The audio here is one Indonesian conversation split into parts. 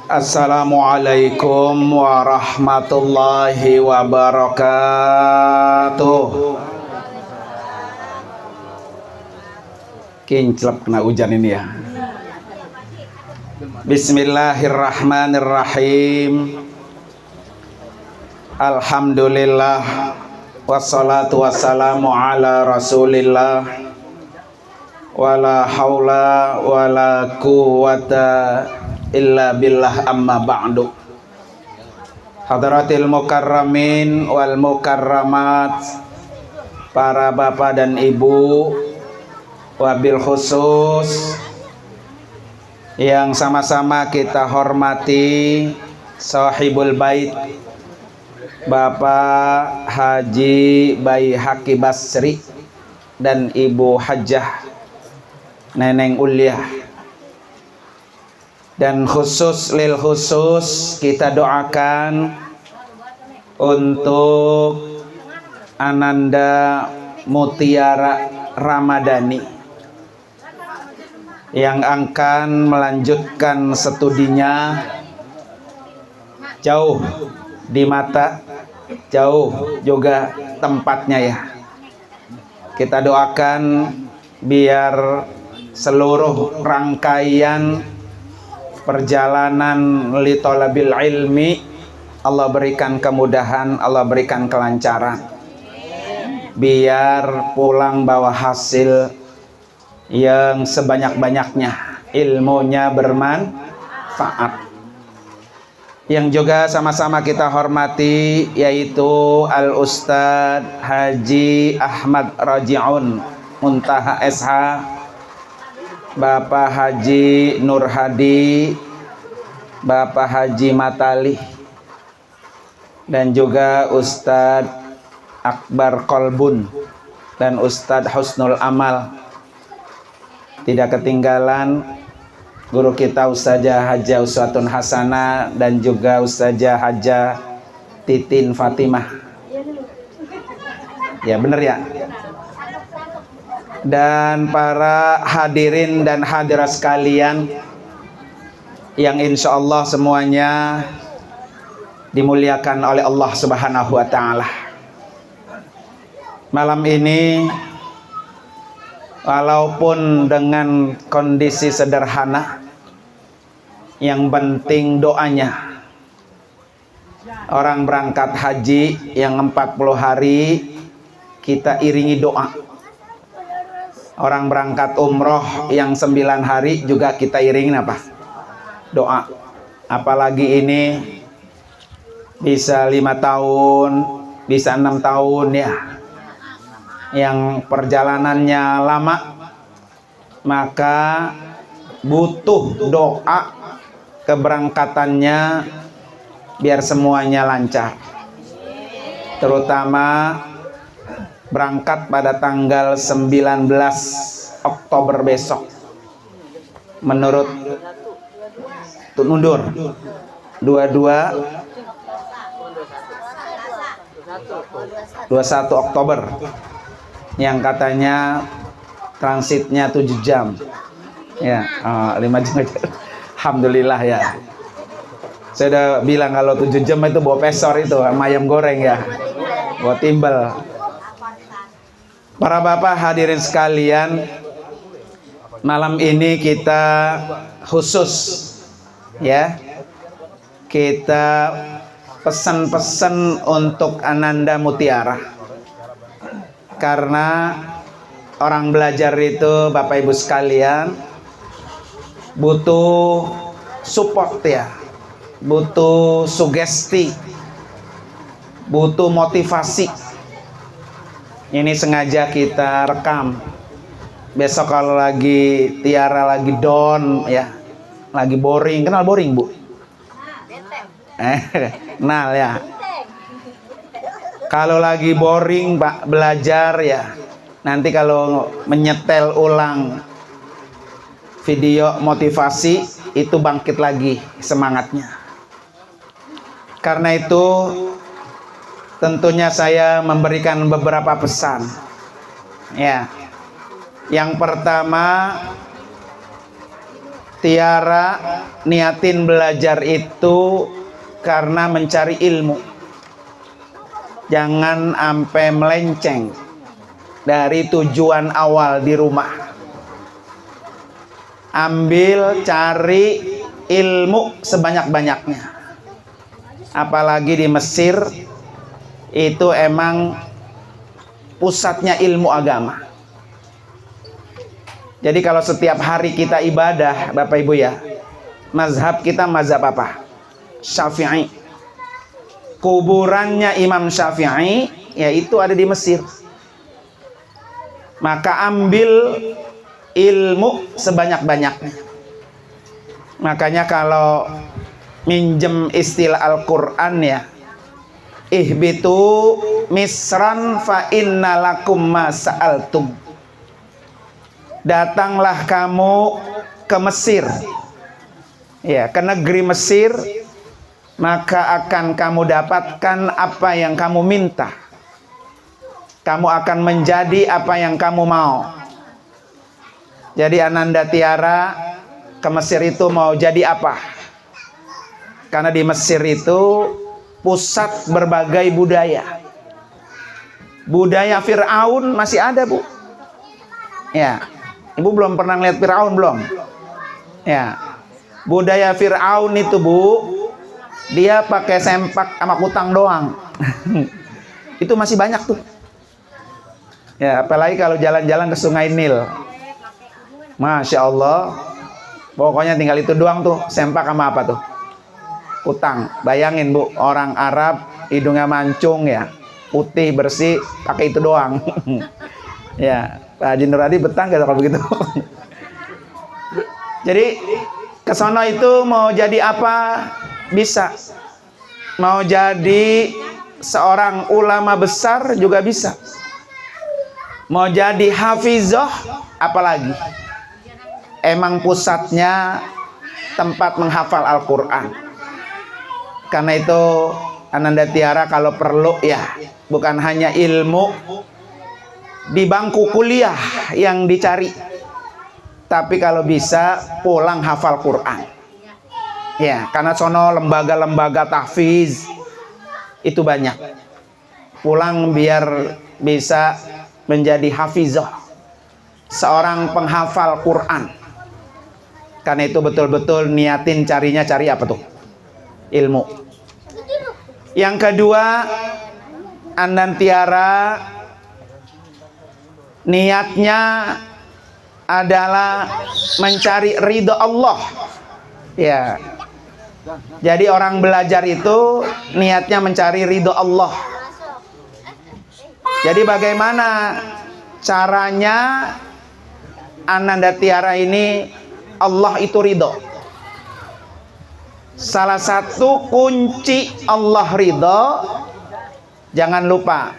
Assalamualaikum warahmatullahi wabarakatuh. Kinclep kena hujan ini ya. Bismillahirrahmanirrahim. Alhamdulillah wassalatu wassalamu ala rasulillah. Wala haula wala quwata illa billah, amma ba'du. Hadratil mukarramin wal mukarramat, para bapak dan ibu, wabil khusus yang sama-sama kita hormati sahibul bait Bapak Haji Baihaqi Basri dan Ibu Hajjah Neneng Uliah. Dan khusus lil khusus kita doakan untuk Ananda Mutiara Ramadhani yang akan melanjutkan studinya jauh di mata, jauh juga tempatnya ya. Kita doakan biar seluruh rangkaian perjalanan li thalabil ilmi Allah berikan kemudahan, Allah berikan kelancaran, biar pulang bawa hasil yang sebanyak-banyaknya, ilmunya bermanfaat. Yang juga sama-sama kita hormati yaitu Al Ustadz Haji Ahmad Raji'un Muntaha SH, Bapak Haji Nur Hadi, Bapak Haji Matali, dan juga Ustadz Akbar Kolbun dan Ustadz Husnul Amal. Tidak ketinggalan guru kita Ustazah Hajjah Uswatun Hasanah dan juga Ustazah Hajjah Titin Fatimah. Ya bener ya. Dan para hadirin dan hadirat sekalian yang insya Allah semuanya dimuliakan oleh Allah Subhanahu wa Ta'ala. Malam ini walaupun dengan kondisi sederhana, yang penting doanya. Orang berangkat haji yang 40 hari kita iringi doa. Orang berangkat umroh yang 9 hari juga kita iringin apa? Doa. Apalagi ini bisa 5 tahun, bisa 6 tahun ya, yang perjalanannya lama, maka butuh doa keberangkatannya biar semuanya lancar. Terutama berangkat pada tanggal 19 Oktober besok. Menurut mundur 21 Oktober yang katanya transitnya 7 jam ya, 5 jam aja. Alhamdulillah ya. Saya udah bilang kalau 7 jam itu bawa pesor itu sama ayam goreng ya, bawa timbel. Para bapak hadirin sekalian, malam ini kita khusus ya, kita pesan-pesan untuk Ananda Mutiara. Karena orang belajar itu Bapak Ibu sekalian butuh support ya, butuh sugesti, butuh motivasi. Ini sengaja kita rekam. Besok kalau lagi Tiara lagi down ya, lagi boring, kenal boring Bu? Kenal ya. Kalau lagi boring Pak belajar ya, nanti kalau menyetel ulang video motivasi itu bangkit lagi semangatnya. Karena itu tentunya saya memberikan beberapa pesan ya. Yang pertama, Tiara niatin belajar itu karena mencari ilmu. Jangan sampai melenceng dari tujuan awal di rumah. Ambil, cari ilmu sebanyak-banyaknya. Apalagi di Mesir, itu emang pusatnya ilmu agama. Jadi kalau setiap hari kita ibadah, Bapak Ibu ya, mazhab kita mazhab apa? Syafi'i. Kuburannya Imam Syafi'i yaitu ada di Mesir. Maka ambil ilmu sebanyak-banyaknya. Makanya kalau minjem istilah Al-Quran ya, ihbitu misran fa inna lakum ma sa'altum. Datanglah kamu ke Mesir, ya, ke negeri Mesir, maka akan kamu dapatkan apa yang kamu minta. Kamu akan menjadi apa yang kamu mau. Jadi Ananda Tiara ke Mesir itu mau jadi apa? Karena di Mesir itu pusat berbagai budaya. Budaya Fir'aun masih ada, Bu. Ya, Ibu belum pernah lihat Fir'aun belum? Ya, budaya Fir'aun itu, Bu, dia pakai sempak sama kutang doang. Itu masih banyak tuh. Ya, apalagi kalau jalan-jalan ke Sungai Nil. Masya Allah, pokoknya tinggal itu doang tuh, sempak sama apa tuh? Kutang. Bayangin, Bu, orang Arab hidungnya mancung ya, putih bersih, pakai itu doang. Ya, Pak Haji Nur Hadi betah gak kalau begitu? Jadi kesono itu mau jadi apa? Bisa. Mau jadi seorang ulama besar juga bisa. Mau jadi hafizah apalagi. Emang pusatnya tempat menghafal Al-Quran. Karena itu Ananda Tiara kalau perlu ya, bukan hanya ilmu di bangku kuliah yang dicari, tapi kalau bisa pulang hafal Quran. Ya, karena sono lembaga-lembaga tahfiz itu banyak. Pulang biar bisa menjadi hafizah, seorang penghafal Quran. Karena itu betul-betul niatin carinya cari apa tuh? Ilmu. Yang kedua, Ananda Tiara niatnya adalah mencari ridho Allah. Ya. Jadi orang belajar itu niatnya mencari ridho Allah. Jadi bagaimana caranya Ananda Tiara ini Allah itu ridho? Salah satu kunci Allah ridho, jangan lupa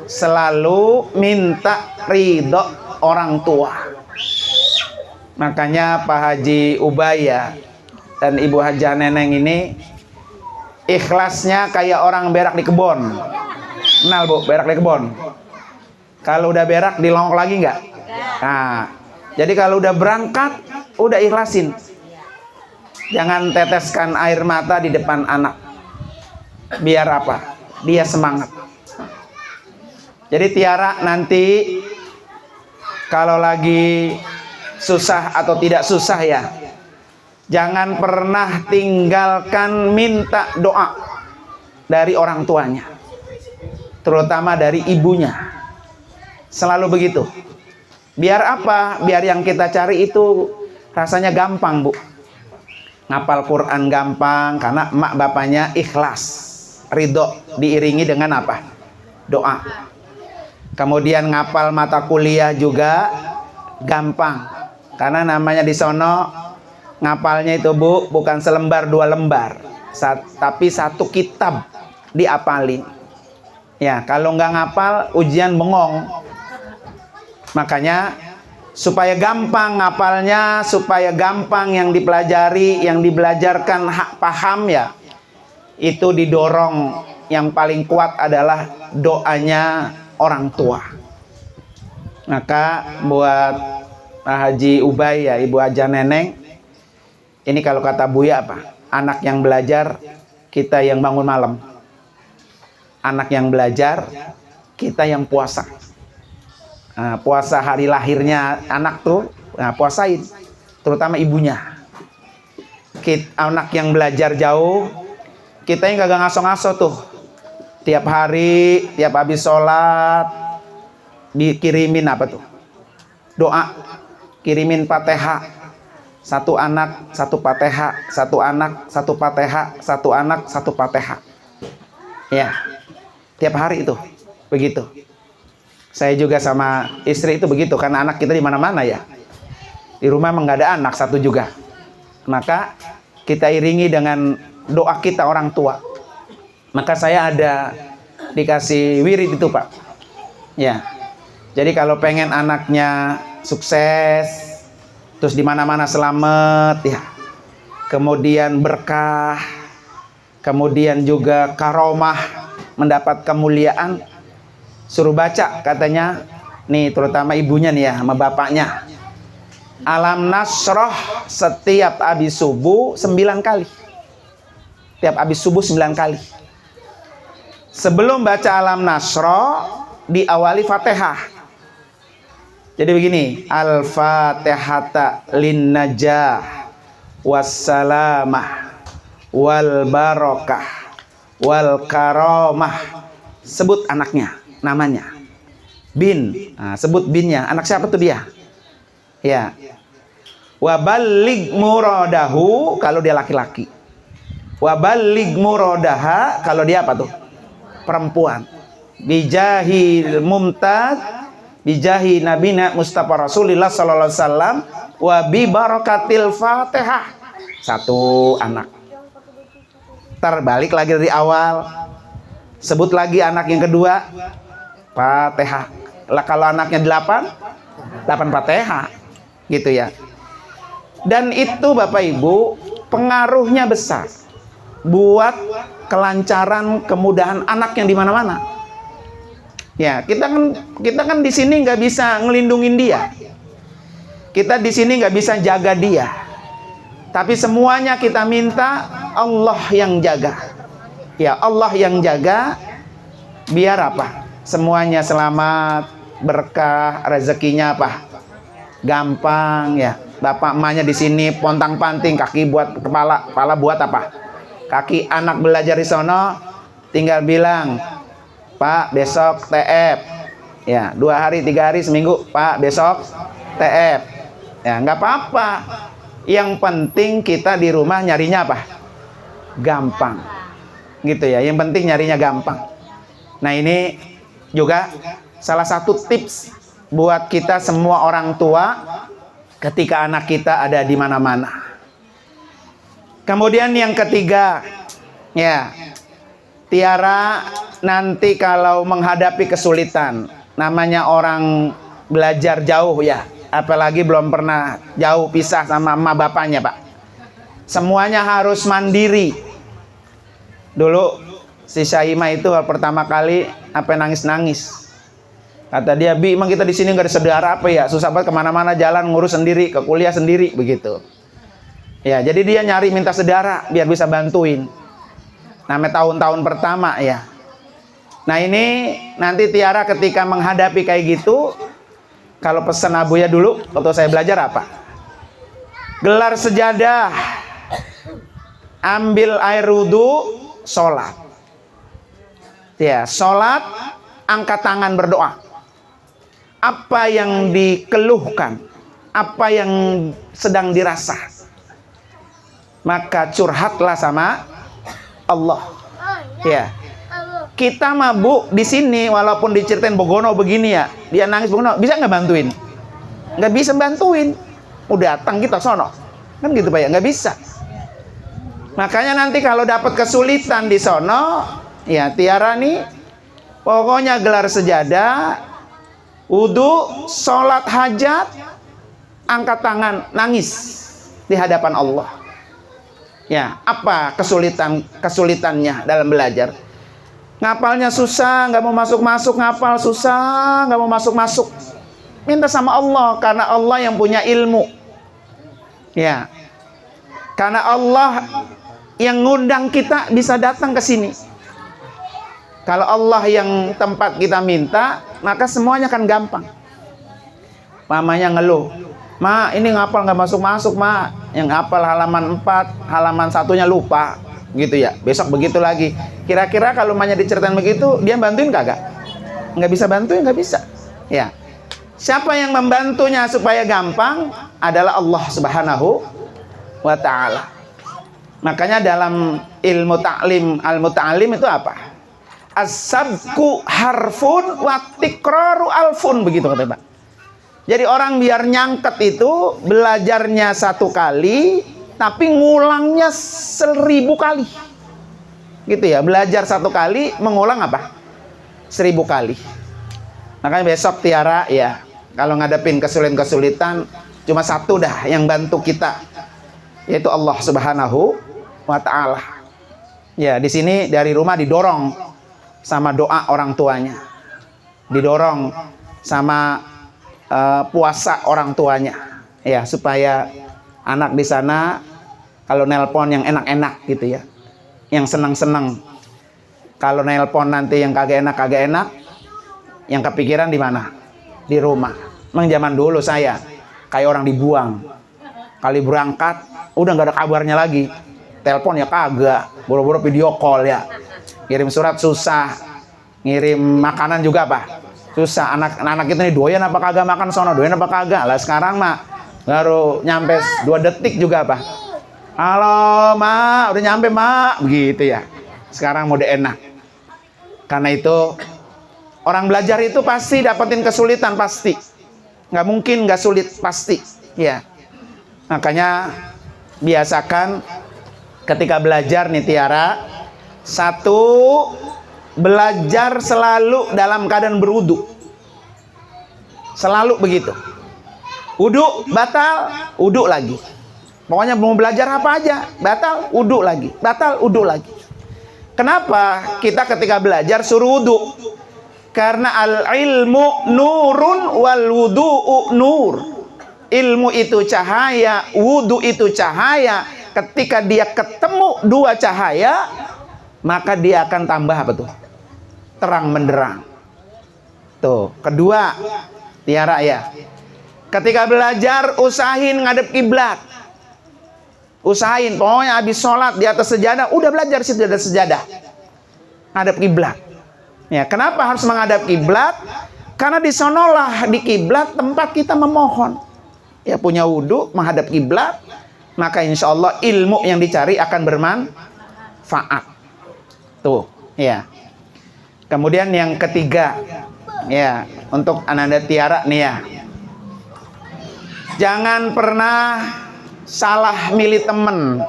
selalu minta ridho orang tua. Makanya Pak Haji Ubaya dan Ibu Haja Neneng ini ikhlasnya kayak orang berak di kebun. Kenal, Bu, berak di kebun? Kalau udah berak dilongok lagi nggak? Nah, jadi kalau udah berangkat udah ikhlasin. Jangan teteskan air mata di depan anak. Biar apa? Dia semangat. Jadi Tiara nanti kalau lagi susah atau tidak susah ya, jangan pernah tinggalkan minta doa dari orang tuanya, terutama dari ibunya. Selalu begitu. Biar apa? Biar yang kita cari itu rasanya gampang, Bu. Ngapal Quran gampang karena emak bapaknya ikhlas, ridho, diiringi dengan apa? Doa. Kemudian ngapal mata kuliah juga gampang, karena namanya di sono ngapalnya itu, Bu, bukan selembar dua lembar, tapi satu kitab diapalin. Ya, kalau nggak ngapal ujian bengong. Makanya supaya gampang ngapalnya, supaya gampang yang dipelajari, yang dibelajarkan paham ya, itu didorong yang paling kuat adalah doanya orang tua. Maka buat Pak Haji Ubay ya, Ibu Haja Neneng, Ini kalau kata Buya apa? Anak yang belajar, kita yang bangun malam. Anak yang belajar, kita yang puasa. Nah, puasa hari lahirnya anak tuh, nah, puasain. Terutama ibunya. Anak yang belajar jauh, kita yang kagak ngaso-ngaso tuh. Tiap hari, tiap habis sholat, dikirimin apa tuh? Doa. Kirimin Fatihah. Satu anak, satu Fatihah. Satu anak, satu Fatihah. Satu anak, satu Fatihah. Ya. Tiap hari itu. Begitu. Saya juga sama istri itu begitu. Karena anak kita di mana-mana ya. Di rumah emang nggak ada anak satu juga. Maka kita iringi dengan doa kita orang tua. Maka saya ada dikasih wirid itu Pak. Ya. Jadi kalau pengen anaknya sukses, terus di mana-mana selamat ya. Kemudian berkah, kemudian juga karomah, mendapat kemuliaan, suruh baca katanya. Nih terutama ibunya nih ya sama bapaknya. Alam Nasroh setiap habis subuh 9 kali. Tiap habis subuh 9 kali. Sebelum baca Alam Nasroh diawali Fatihah. Jadi begini, Al-Fatihata lin-najah wassalamah wal barakah wal karamah. Sebut anaknya, namanya. Bin. Nah, sebut binnya. Anak siapa tuh dia? Ya. Waballig muradahu kalau dia laki-laki. Waballig muradaha kalau dia apa tuh? Perempuan. Bijahil mumtaz, bijahi nabina Mustafa Rasulillah sallallahu alaihi wasallam wa bi barakatil Fatihah. Satu anak. Terbalik lagi dari awal. Sebut lagi anak yang kedua, Fatihah. Lah kalau anaknya 8 Fatihah. Gitu ya. Dan itu Bapak Ibu pengaruhnya besar buat kelancaran, kemudahan anak yang di mana-mana. Ya, kita kan di sini nggak bisa ngelindungin dia. Kita di sini nggak bisa jaga dia. Tapi semuanya kita minta Allah yang jaga. Ya, Allah yang jaga biar apa? Semuanya selamat, berkah, rezekinya apa? Gampang ya. Bapak emaknya di sini pontang-panting, kaki buat kepala buat apa? Kaki anak belajar di sono, tinggal bilang, Pak besok TF. Ya, 2 hari, 3 hari, seminggu, Pak besok TF. Ya, nggak apa-apa. Yang penting kita di rumah nyarinya apa? Gampang. Gitu ya. Yang penting nyarinya gampang. Nah, ini juga salah satu tips buat kita semua orang tua ketika anak kita ada di mana-mana. Kemudian yang ketiga, ya, Tiara nanti kalau menghadapi kesulitan, namanya orang belajar jauh ya, apalagi belum pernah jauh pisah sama emak bapaknya Pak. Semuanya harus mandiri. Dulu si Syaimah itu pertama kali apa nangis-nangis. Kata dia, Bi, emang kita di sini nggak ada saudara apa ya? Susah banget kemana-mana jalan, ngurus sendiri, ke kuliah sendiri, begitu. Ya, jadi dia nyari minta saudara biar bisa bantuin. Namanya tahun-tahun pertama ya. Nah ini nanti Tiara ketika menghadapi kayak gitu, kalau pesan Abuya dulu, waktu saya belajar apa? Gelar sejadah, ambil air wudhu, sholat. Ya, sholat, angkat tangan berdoa. Apa yang dikeluhkan, apa yang sedang dirasa, maka curhatlah sama Allah. Ya, kita mabuk di sini, walaupun diceritain Bogono begini ya, dia nangis Bogono, bisa nggak bantuin? Nggak bisa bantuin. Udah datang kita sono, kan gitu Pak ya, nggak bisa. Makanya nanti kalau dapat kesulitan di sono, ya Tiara nih, pokoknya gelar sejadah, wudu, sholat hajat, angkat tangan, nangis di hadapan Allah. Ya, apa kesulitannya dalam belajar? Ngapalnya susah, nggak mau masuk-masuk, ngapal susah, nggak mau masuk-masuk. Minta sama Allah, karena Allah yang punya ilmu. Ya, Karena Allah yang ngundang kita bisa datang ke sini. Kalau Allah yang tempat kita minta, maka semuanya akan gampang. Mamanya ngeluh, "Ma, ini ngapal nggak masuk-masuk, Ma." Yang ngapal halaman 4, halaman satunya lupa. Gitu ya. Besok begitu lagi. Kira-kira kalau mamanya diceritain begitu, dia bantuin kagak? Nggak bisa bantuin, nggak bisa. Ya. Siapa yang membantunya supaya gampang adalah Allah Subhanahu wa ta'ala. Makanya dalam ilmu ta'lim, al-muta'alim itu apa? As-sabku harfun wa tikraru alfun, begitu kata Pak. Jadi orang biar nyangket itu belajarnya 1 kali tapi ngulangnya 1000 kali. Gitu ya, belajar 1 kali mengulang apa? 1000 kali. Makanya besok Tiara ya, kalau ngadepin kesulitan-kesulitan cuma 1 dah yang bantu kita, yaitu Allah Subhanahu wa ta'ala. Ya, di sini dari rumah didorong sama doa orang tuanya. Didorong sama puasa orang tuanya. Ya, supaya anak di sana kalau nelpon yang enak-enak gitu ya. Yang senang-senang. Kalau nelpon nanti yang kagak enak, yang kepikiran di mana? Di rumah. Memang zaman dulu saya kayak orang dibuang. Kali berangkat udah nggak ada kabarnya lagi. Telepon ya kagak, boro-boro video call ya. Ngirim surat susah, ngirim makanan juga apa? Susah. Anak kita nih doyan apa kagak makan sono, doyan apa kagak. Lah sekarang mah baru nyampe 2 detik juga apa? Halo Mak, udah nyampe Mak, begitu ya. Sekarang mode enak. Karena itu orang belajar itu pasti dapetin kesulitan, pasti. Nggak mungkin nggak sulit, pasti. Ya. Makanya biasakan ketika belajar nih Tiara, 1, belajar selalu dalam keadaan berwudu. Selalu begitu. Wudu batal, wudu lagi. Pokoknya mau belajar apa aja, batal, wudu lagi. Batal, wudu lagi. Kenapa kita ketika belajar suruh wudu? Karena al-ilmu nurun wal wudu'u nur. Ilmu itu cahaya, wudu itu cahaya. Ketika dia ketemu 2 cahaya, maka dia akan tambah apa tuh? Terang menderang. Tuh, kedua, Tiara ya. Ketika belajar usahain ngadep kiblat. Usahain, pokoknya habis sholat di atas sejadah, udah belajar situ ada sejadah. Ngadep kiblat. Ya, kenapa harus menghadap kiblat? Karena di sonolah di kiblat tempat kita memohon. Ya, punya wudu menghadap kiblat, maka insya Allah ilmu yang dicari akan bermanfaat. Tuh, ya. Kemudian yang ketiga, ya, untuk Ananda Tiara nih ya. Jangan pernah salah milih temen.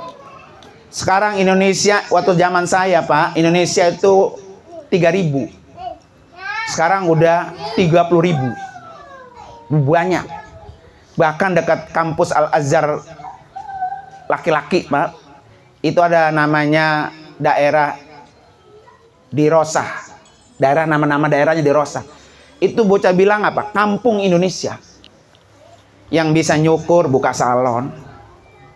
Sekarang Indonesia, waktu zaman saya Pak, Indonesia itu 3.000. Sekarang udah 30.000. Banyak. Bahkan dekat kampus Al-Azhar laki-laki Pak, itu ada namanya daerah di Rosah. Daerah, nama-nama daerahnya di Rosah. Itu bocah bilang apa? Kampung Indonesia. Yang bisa nyukur buka salon,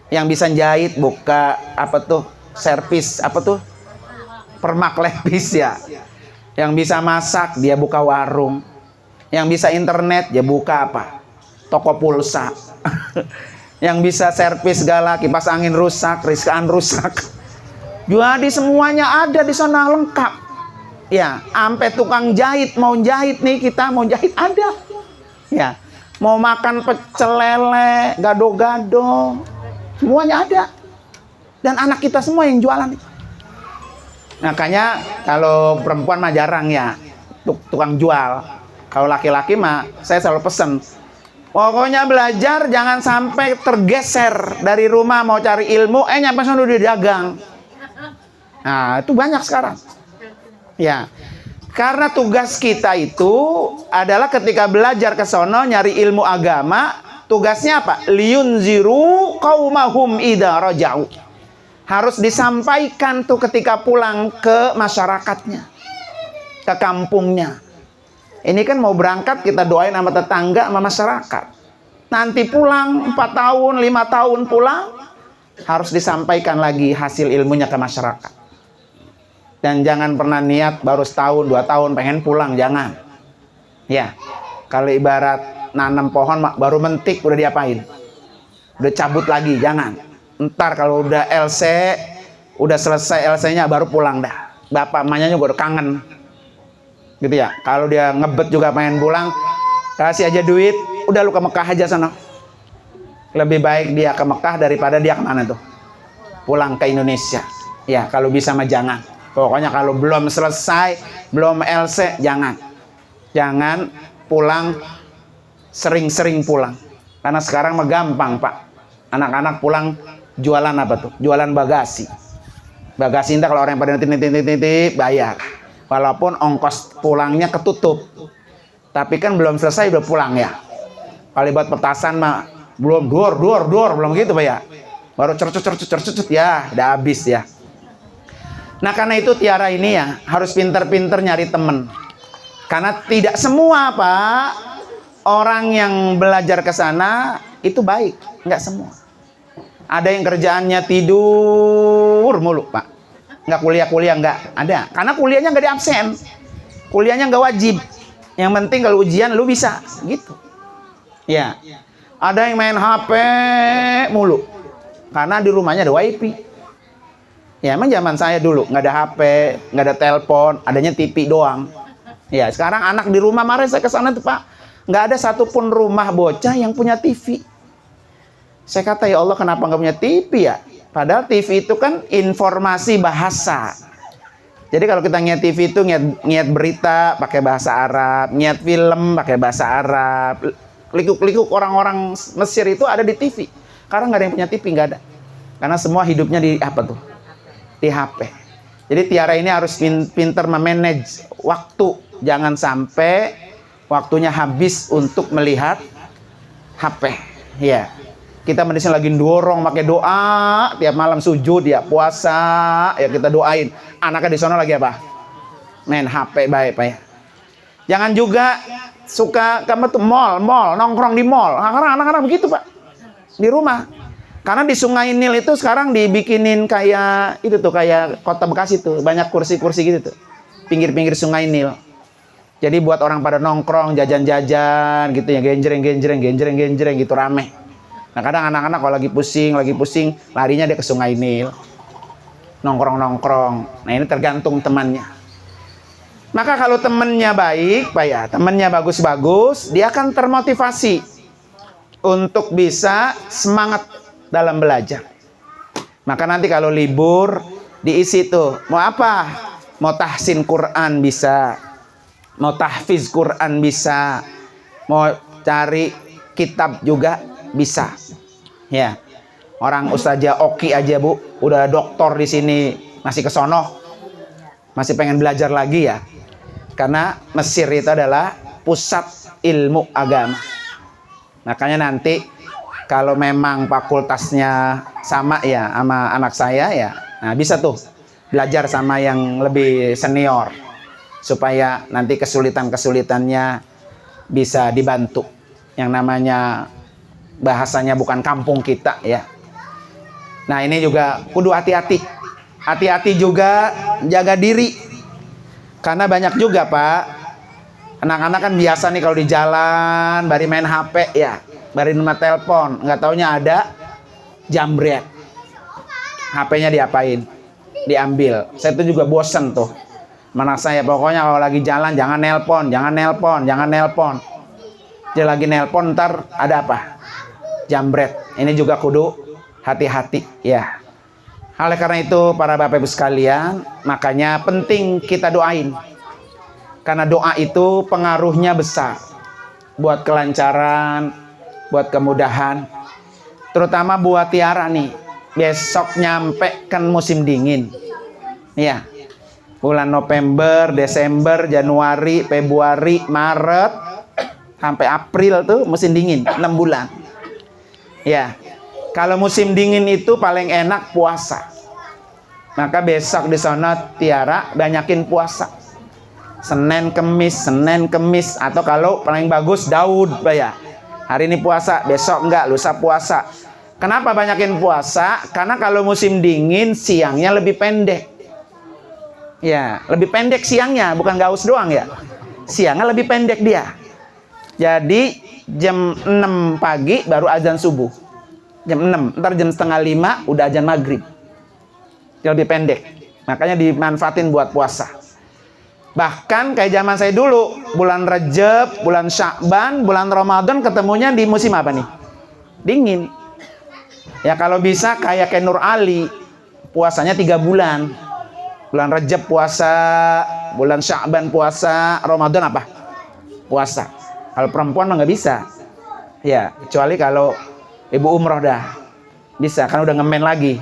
yang bisa jahit buka apa tuh? Servis apa tuh? Permak lepis ya. Yang bisa masak dia buka warung. Yang bisa internet dia buka apa? Toko pulsa. Yang bisa servis segala, kipas angin rusak, riskaan rusak. Jadi semuanya ada di sana lengkap. Ya, sampai tukang jahit mau jahit nih, kita mau jahit ada. Ya, mau makan pecel lele, gado-gado, semuanya ada. Dan anak kita semua yang jualan. Makanya kalau perempuan mah jarang ya tukang jual. Kalau laki-laki mah saya selalu pesen, pokoknya belajar jangan sampai tergeser dari rumah mau cari ilmu, nyampe sana udah dagang. Nah, itu banyak sekarang. Ya, karena tugas kita itu adalah ketika belajar ke sono nyari ilmu agama, tugasnya apa? Liyunziru qaumahum idza raja'u. Harus disampaikan tuh ketika pulang ke masyarakatnya, ke kampungnya. Ini kan mau berangkat kita doain sama tetangga sama masyarakat. Nanti pulang 4 tahun, 5 tahun pulang, harus disampaikan lagi hasil ilmunya ke masyarakat. Dan jangan pernah niat baru setahun 2 tahun pengen pulang, jangan. Ya, kalau ibarat nanam pohon baru mentik udah diapain? Udah cabut lagi, jangan. Ntar kalau udah LC, udah selesai LC-nya baru pulang dah. Bapak emaknya juga udah kangen. Gitu ya. Kalau dia ngebet juga pengen pulang, kasih aja duit, udah lu ke Mekah aja sana. Lebih baik dia ke Mekah daripada dia kemana tuh? Pulang ke Indonesia. Ya, kalau bisa mah jangan. Pokoknya kalau belum selesai, belum LC, jangan. Jangan pulang, sering-sering pulang. Karena sekarang mah gampang, Pak. Anak-anak pulang jualan apa tuh? Jualan bagasi. Bagasi itu kalau orang yang pada nitip bayar. Walaupun ongkos pulangnya ketutup. Tapi kan belum selesai udah pulang ya. Kalau buat petasan mah belum dor belum gitu Pak ya. Baru cercut ya, udah habis ya. Nah karena itu Tiara ini ya harus pinter-pinter nyari temen. Karena tidak semua Pak orang yang belajar ke sana itu baik, nggak semua. Ada yang kerjaannya tidur mulu Pak, nggak kuliah nggak ada. Karena kuliahnya nggak diabsen, kuliahnya nggak wajib. Yang penting kalau ujian lu bisa, gitu. Ya, ada yang main HP mulu, karena di rumahnya ada WiFi. Ya, emang zaman saya dulu nggak ada HP, nggak ada telepon, adanya TV doang. Ya, sekarang anak di rumah, kemarin saya ke sana tuh Pak, nggak ada satupun rumah bocah yang punya TV. Saya kata ya Allah kenapa nggak punya TV ya? Padahal TV itu kan informasi bahasa. Jadi kalau kita ngiat TV itu ngiat berita pakai bahasa Arab, ngiat film pakai bahasa Arab. Likuk-likuk orang-orang Mesir itu ada di TV. Karena nggak ada yang punya TV, nggak ada. Karena semua hidupnya di apa tuh? Di HP. Jadi Tiara ini harus pinter memanage waktu. Jangan sampai waktunya habis untuk melihat HP. Ya. Kita mendisnya lagi dorong pakai doa, tiap malam sujud ya, puasa, ya kita doain. Anaknya di sana lagi apa? Main HP baik Pak ya. Jangan juga suka kamu tuh mall, nongkrong di mall. Karena anak-anak begitu Pak. Di rumah. Karena di Sungai Nil itu sekarang dibikinin kayak itu tuh, kayak Kota Bekasi tuh, banyak kursi-kursi gitu tuh. Pinggir-pinggir Sungai Nil. Jadi buat orang pada nongkrong, jajan-jajan gitu ya, genjreng gitu rame. Nah kadang anak-anak kalau lagi pusing, larinya dia ke Sungai Nil. Nongkrong. Nah ini tergantung temannya. Maka kalau temannya baik, Pak ya, temannya bagus-bagus, dia akan termotivasi untuk bisa semangat dalam belajar. Maka nanti kalau libur diisi tuh, mau apa? Mau tahsin Quran bisa, mau tahfiz Quran bisa, mau cari kitab juga bisa. Ya. Orang Ustazah Oki aja Bu, udah doktor di sini masih kesono, masih pengen belajar lagi ya. Karena Mesir itu adalah pusat ilmu agama. Makanya nanti kalau memang fakultasnya sama ya sama anak saya ya, nah bisa tuh belajar sama yang lebih senior supaya nanti kesulitannya bisa dibantu. Yang namanya bahasanya bukan kampung kita ya. Nah ini juga kudu hati-hati juga jaga diri, karena banyak juga Pak anak-anak kan biasa nih kalau di jalan bari main HP ya, bari nomor telepon, nggak taunya ada jambret, HP-nya diapain, diambil. Saya tuh juga bosen tuh mana saya, pokoknya kalau lagi jalan jangan nelpon. Dia lagi nelpon ntar ada apa, jambret. Ini juga kudu hati-hati ya. Oleh karena itu para Bapak Ibu sekalian, makanya penting kita doain. Karena doa itu pengaruhnya besar buat kelancaran, buat kemudahan. Terutama buat Tiara nih, besok nyampe kan musim dingin. Ya. Bulan November, Desember, Januari, Februari, Maret sampai April tuh musim dingin, 6 bulan. Ya. Kalau musim dingin itu paling enak puasa. Maka besok di sana Tiara banyakin puasa. Senin Kemis, atau kalau paling bagus Daud Pak ya. Hari ini puasa, besok enggak, lusa puasa. Kenapa banyakin puasa? Karena kalau musim dingin siangnya lebih pendek. Ya, lebih pendek siangnya, bukan gaus doang ya. Siangnya lebih pendek dia. Jadi jam 6 pagi baru azan subuh. Jam 6, ntar jam setengah 5 udah azan maghrib. Dia lebih pendek. Makanya dimanfaatin buat puasa. Bahkan kayak zaman saya dulu, bulan Rajab, bulan Sya'ban, bulan Ramadan ketemunya di musim apa nih? Dingin. Ya kalau bisa kayak Nur Ali, puasanya 3 bulan. Bulan Rajab puasa, bulan Sya'ban puasa, Ramadan apa? Puasa. Kalau perempuan mah nggak bisa. Ya, kecuali kalau ibu umroh dah. Bisa, kan udah ngemen lagi.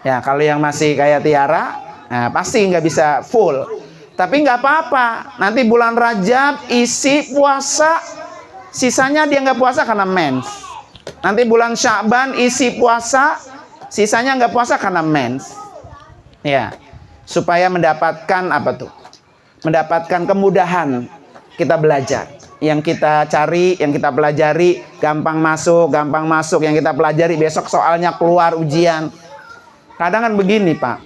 Ya, kalau yang masih kayak Tiara, nah, pasti nggak bisa full. Tapi nggak apa-apa. Nanti bulan Rajab isi puasa, sisanya dia nggak puasa karena mens. Nanti bulan Sya'ban isi puasa, sisanya nggak puasa karena mens. Ya, supaya mendapatkan apa tuh? Mendapatkan kemudahan kita belajar. Yang kita cari, yang kita pelajari, gampang masuk. Yang kita pelajari besok soalnya keluar ujian. Kadang kan begini Pak,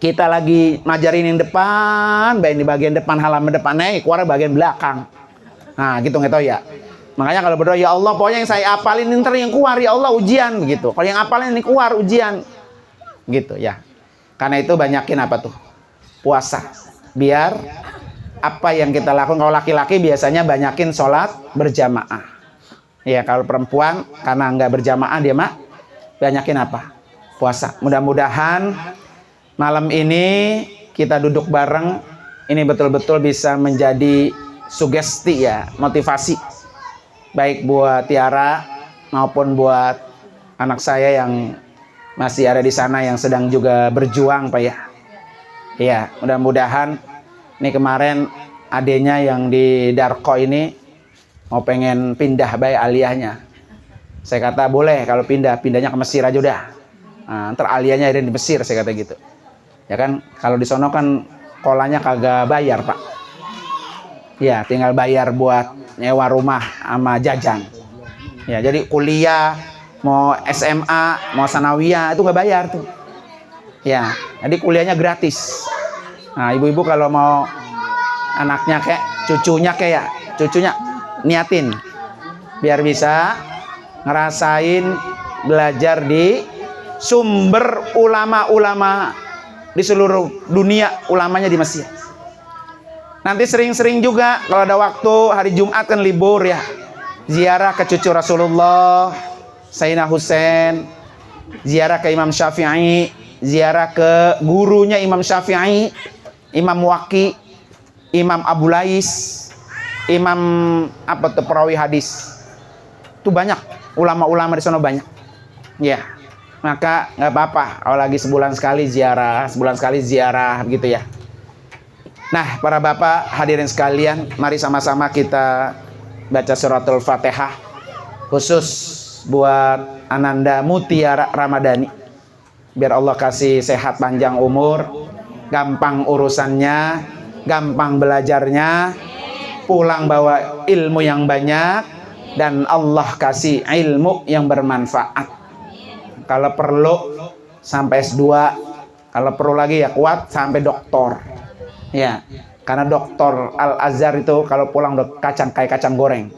kita lagi ngajarin yang depan, baik di bagian depan halaman depannya, keluar bagian belakang. Nah gitu nggak tahu ya. Makanya kalau berdoa, ya Allah pokoknya yang saya apalin ini ntar yang keluar, ya Allah ujian begitu. Kalau yang apalin ini keluar ujian, gitu ya. Karena itu banyakin apa tuh? Puasa. Biar apa yang kita lakukan, kalau laki-laki biasanya banyakin sholat berjamaah. Ya kalau perempuan karena nggak berjamaah dia mah banyakin apa? Puasa. Mudah-mudahan malam ini kita duduk bareng, ini betul-betul bisa menjadi sugesti ya, motivasi. Baik buat Tiara maupun buat anak saya yang masih ada di sana yang sedang juga berjuang Pak ya. Ya mudah-mudahan. Ini kemarin adenya yang di Darko ini mau pengen pindah baik aliyahnya. Saya kata boleh kalau pindahnya ke Mesir aja udah. Nah, ntar aliyahnya ada di Mesir saya kata gitu. Ya kan kalau di sono kan kolanya kagak bayar Pak. Ya tinggal bayar buat nyewa rumah sama jajan. Ya jadi kuliah mau SMA mau sanawiyah itu nggak bayar tuh. Ya jadi kuliahnya gratis. Nah ibu-ibu kalau mau anaknya kayak cucunya niatin biar bisa ngerasain belajar di sumber ulama-ulama di seluruh dunia, ulamanya di Mesir. Nanti sering-sering juga kalau ada waktu hari Jumat kan libur ya, ziarah ke cucu Rasulullah Sayyidina Husain, ziarah ke Imam Syafi'i, ziarah ke gurunya Imam Syafi'i, Imam Waqi, Imam Abu Lais, Imam apa tuh perawi hadis. Itu banyak ulama-ulama di sana banyak. Ya. Maka nggak apa-apa kalau lagi sebulan sekali ziarah gitu ya. Nah, para bapak hadirin sekalian, mari sama-sama kita baca suratul Fatihah khusus buat Ananda Mutiara Ramadhani. Biar Allah kasih sehat panjang umur, gampang urusannya, gampang belajarnya, pulang bawa ilmu yang banyak, dan Allah kasih ilmu yang bermanfaat. Kalau perlu sampai S2, kalau perlu lagi ya kuat sampai doktor. Ya, karena doktor Al-Azhar itu kalau pulang udah kayak kacang goreng.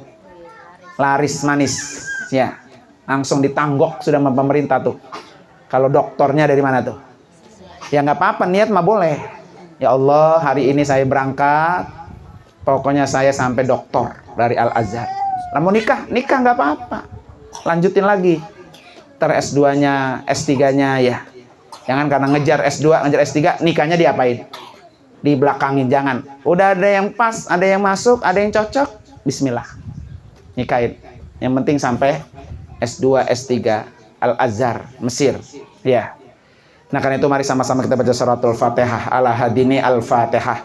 Laris manis, ya. Langsung ditanggok sudah sama pemerintah tuh. Kalau doktornya dari mana tuh? Ya nggak apa-apa, niat mah boleh. Ya Allah, hari ini saya berangkat, pokoknya saya sampai doktor dari Al-Azhar. Lah mau nikah nggak apa-apa. Lanjutin lagi. Ter S2-nya, S3-nya ya. Jangan karena ngejar S2, ngejar S3, nikahnya diapain? Dibelakangin, jangan. Udah ada yang pas, ada yang masuk, ada yang cocok, bismillah. Nikahin. Yang penting sampai S2, S3, Al-Azhar, Mesir. Ya. Nah karena itu mari sama-sama kita baca suratul Fatihah. Ala hadini al-Fatihah.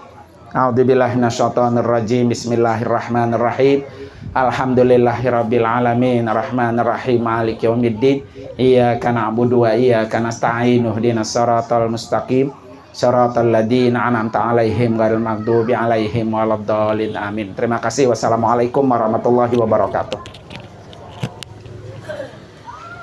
A'udzubillahi minasyaitonirrajim. Bismillahirrahmanirrahim. Alhamdulillahirabbil alamin arrahmanir rahim maliki yaumiddin iyyaka na'budu wa iyyaka nasta'in ihdinas siratal mustaqim siratal ladzina an'amta 'alaihim ghairil maghdubi 'alaihim waladdallin amin. Terima kasih. Wassalamualaikum warahmatullahi wabarakatuh.